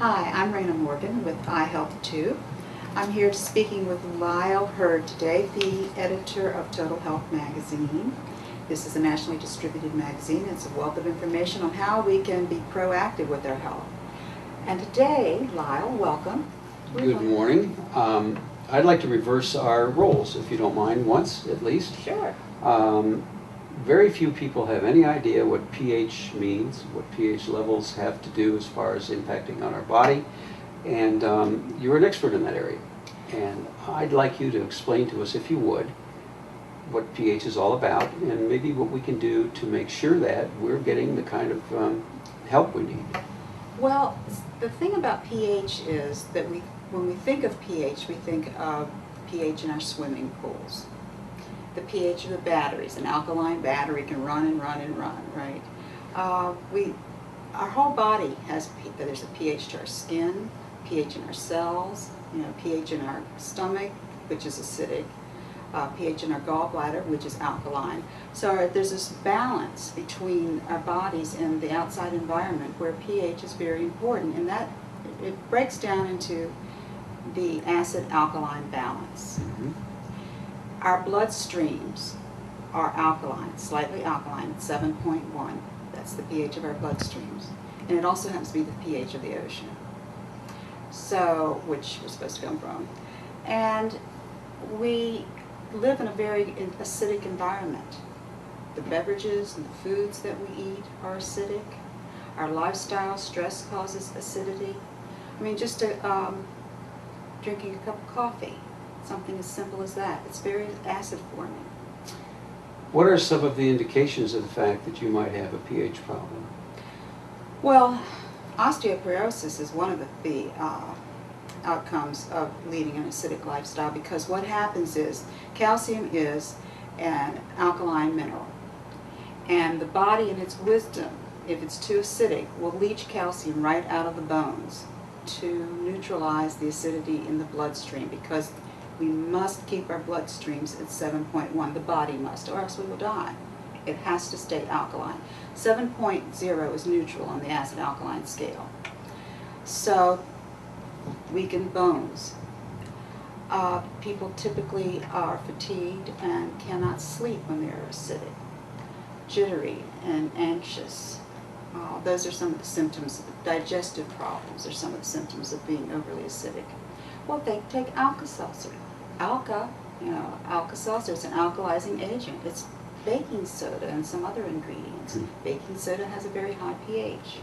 Hi, I'm Raena Morgan with iHealthTube. I'm here speaking with Lyle Hurd today, the editor of Total Health Magazine. This is a nationally distributed magazine. It's a wealth of information on how we can be proactive with our health. And today, Lyle, welcome. Good morning. I'd like to reverse our roles, if you don't mind, once at least. Sure. Very few people have any idea what pH means, what pH levels have to do as far as impacting on our body, and you're an expert in that area. And I'd like you to explain to us, if you would, what pH is all about, and maybe what we can do to make sure that we're getting the kind of help we need. Well, the thing about pH is that when we think of pH, we think of pH in our swimming pools. The pH of the batteries. An alkaline battery can run and run and run, right? Our whole body has, there's a pH to our skin, pH in our cells, pH in our stomach, which is acidic, pH in our gallbladder, which is alkaline. So there's this balance between our bodies and the outside environment where pH is very important, and that it breaks down into the acid-alkaline balance. Mm-hmm. Our blood streams are alkaline, slightly alkaline, 7.1. That's the pH of our blood streams. And it also happens to be the pH of the ocean, so which we're supposed to come from. And we live in a very acidic environment. The beverages and the foods that we eat are acidic. Our lifestyle, stress causes acidity. I mean, just drinking a cup of coffee, something as simple as that. It's very acid forming. What are some of the indications of the fact that you might have a pH problem? Well, osteoporosis is one of the outcomes of leading an acidic lifestyle, because what happens is calcium is an alkaline mineral, and the body in its wisdom, if it's too acidic, will leach calcium right out of the bones to neutralize the acidity in the bloodstream, because we must keep our blood streams at 7.1. The body must, or else we will die. It has to stay alkaline. 7.0 is neutral on the acid-alkaline scale. So, weakened bones. People typically are fatigued and cannot sleep when they're acidic. Jittery and anxious. Those are some of the symptoms. Digestive problems are some of the symptoms of being overly acidic. Well, they take Alka-Seltzer. Alka-Seltzer is an alkalizing agent. It's baking soda and some other ingredients. Baking soda has a very high pH.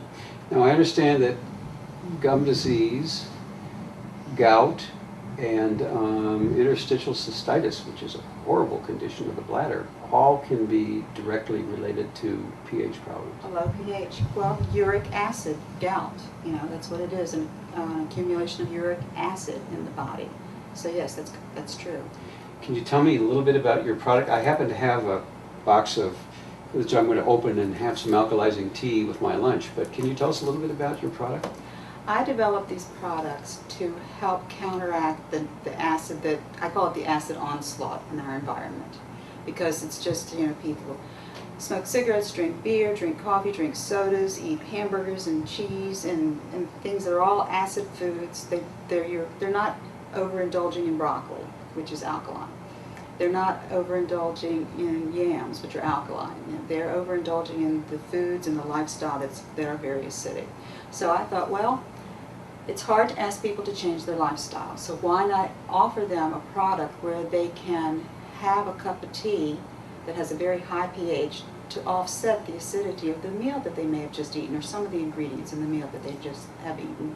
Now, I understand that gum disease, gout, and interstitial cystitis, which is a horrible condition of the bladder, all can be directly related to pH problems. A low pH. Well, uric acid, gout, that's what it is, an accumulation of uric acid in the body. So yes, that's true. Can you tell me a little bit about your product? I happen to have a box of, which I'm going to open and have some alkalizing tea with my lunch, but can you tell us a little bit about your product? I developed these products to help counteract the acid that, I call it the acid onslaught in our environment. Because it's just, people smoke cigarettes, drink beer, drink coffee, drink sodas, eat hamburgers and cheese and things that are all acid foods. They're not overindulging in broccoli, which is alkaline. They're not overindulging in yams, which are alkaline. They're overindulging in the foods and the lifestyle that are very acidic. So I thought, well, it's hard to ask people to change their lifestyle, so why not offer them a product where they can have a cup of tea that has a very high pH to offset the acidity of the meal that they may have just eaten, or some of the ingredients in the meal that they just have eaten.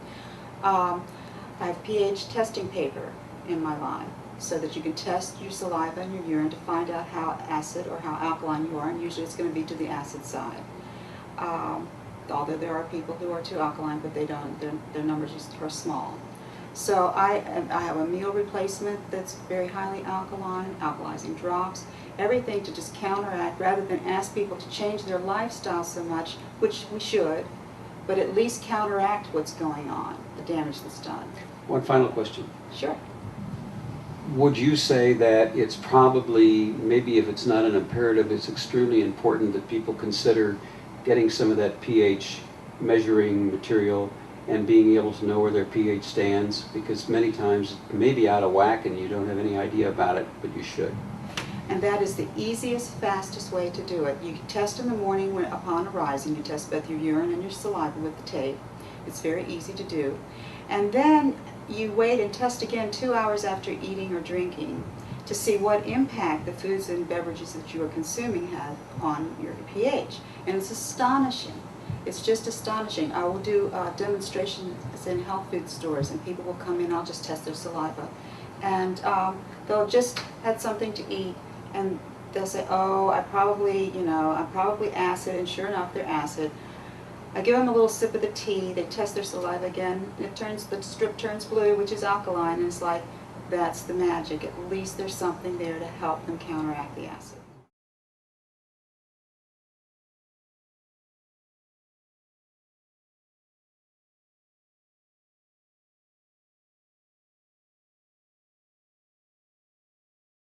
I have pH testing paper in my line, so that you can test your saliva and your urine to find out how acid or how alkaline you are, and usually it's going to be to the acid side. Although there are people who are too alkaline, but they don't, their numbers are small. So I have a meal replacement that's very highly alkaline, alkalizing drops, everything to just counteract, rather than ask people to change their lifestyle so much, which we should, but at least counteract what's going on, the damage that's done. One final question. Sure. Would you say that it's probably, maybe if it's not an imperative, it's extremely important that people consider getting some of that pH measuring material and being able to know where their pH stands, because many times it may be out of whack and you don't have any idea about it, but you should. And that is the easiest, fastest way to do it. You can test in the morning upon arising. You test both your urine and your saliva with the tape. It's very easy to do. And then you wait and test again 2 hours after eating or drinking to see what impact the foods and beverages that you are consuming have on your pH. And it's astonishing. It's just astonishing. I will do demonstrations in health food stores, and people will come in. I'll just test their saliva, and they'll just had something to eat, and they'll say, "Oh, I'm probably acid," and sure enough, they're acid. I give them a little sip of the tea. They test their saliva again. The strip turns blue, which is alkaline, and it's like, that's the magic. At least there's something there to help them counteract the acid.